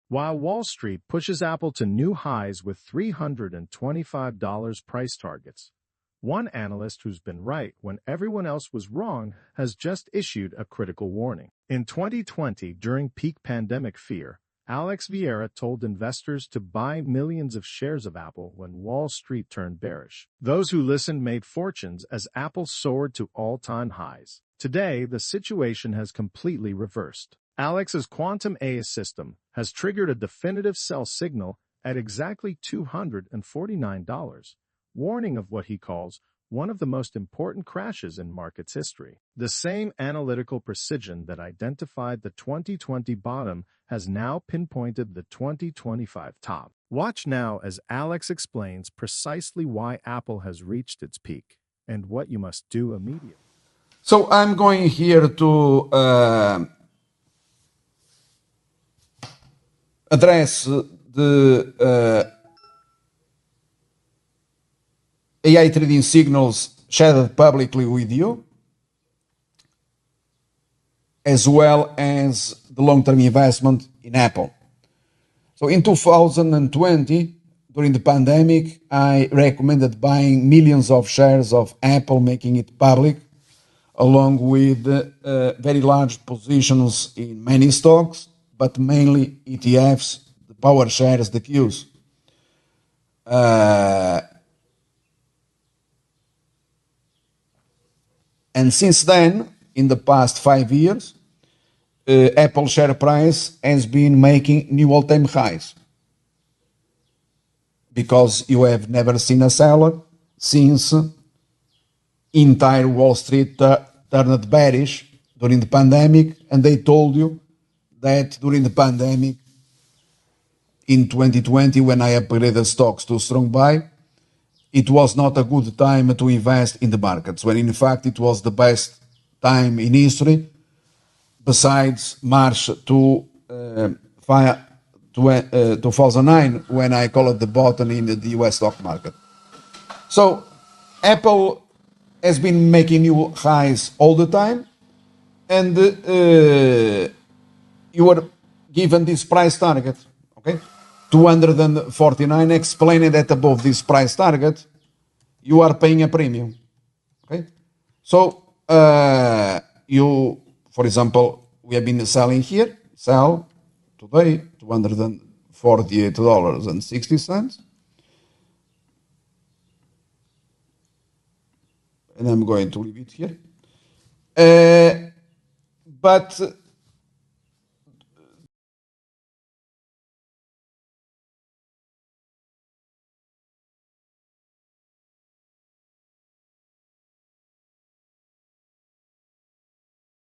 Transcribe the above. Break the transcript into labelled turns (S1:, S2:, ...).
S1: While Wall Street pushes Apple to new highs with $325 price targets, one analyst who's been right when everyone else was wrong has just issued a critical warning. In 2020, during peak pandemic fear, Alex Vieira told investors to buy millions of shares of Apple when Wall Street turned bearish. Those who listened made fortunes as Apple soared to all-time highs. Today, the situation has completely reversed. Alex's Quantum AI system has triggered a definitive sell signal at exactly $249, warning of what he calls one of the most important crashes in markets history. The same analytical precision that identified the 2020 bottom has now pinpointed the 2025 top. Watch now as Alex explains precisely why Apple has reached its peak and what you must do immediately.
S2: So I'm going here to address the AI trading signals shared publicly with you, as well as the long-term investment in Apple. So in 2020, during the pandemic, I recommended buying millions of shares of Apple, making it public, along with very large positions in many stocks, but mainly ETFs, the power shares, the Qs. And since then, in the past 5 years, Apple share price has been making new all-time highs, because you have never seen a seller since entire Wall Street turned bearish during the pandemic, and they told you that during the pandemic in 2020, when I upgraded stocks to strong buy, it was not a good time to invest in the markets, when in fact it was the best time in history, besides March 2009, when I called the bottom in the US stock market. So Apple has been making new highs all the time, and you were given this price target, okay? 249, explaining that above this price target, you are paying a premium, okay? So you, for example, we have been selling here, sell today, $248.60. And I'm going to leave it here. But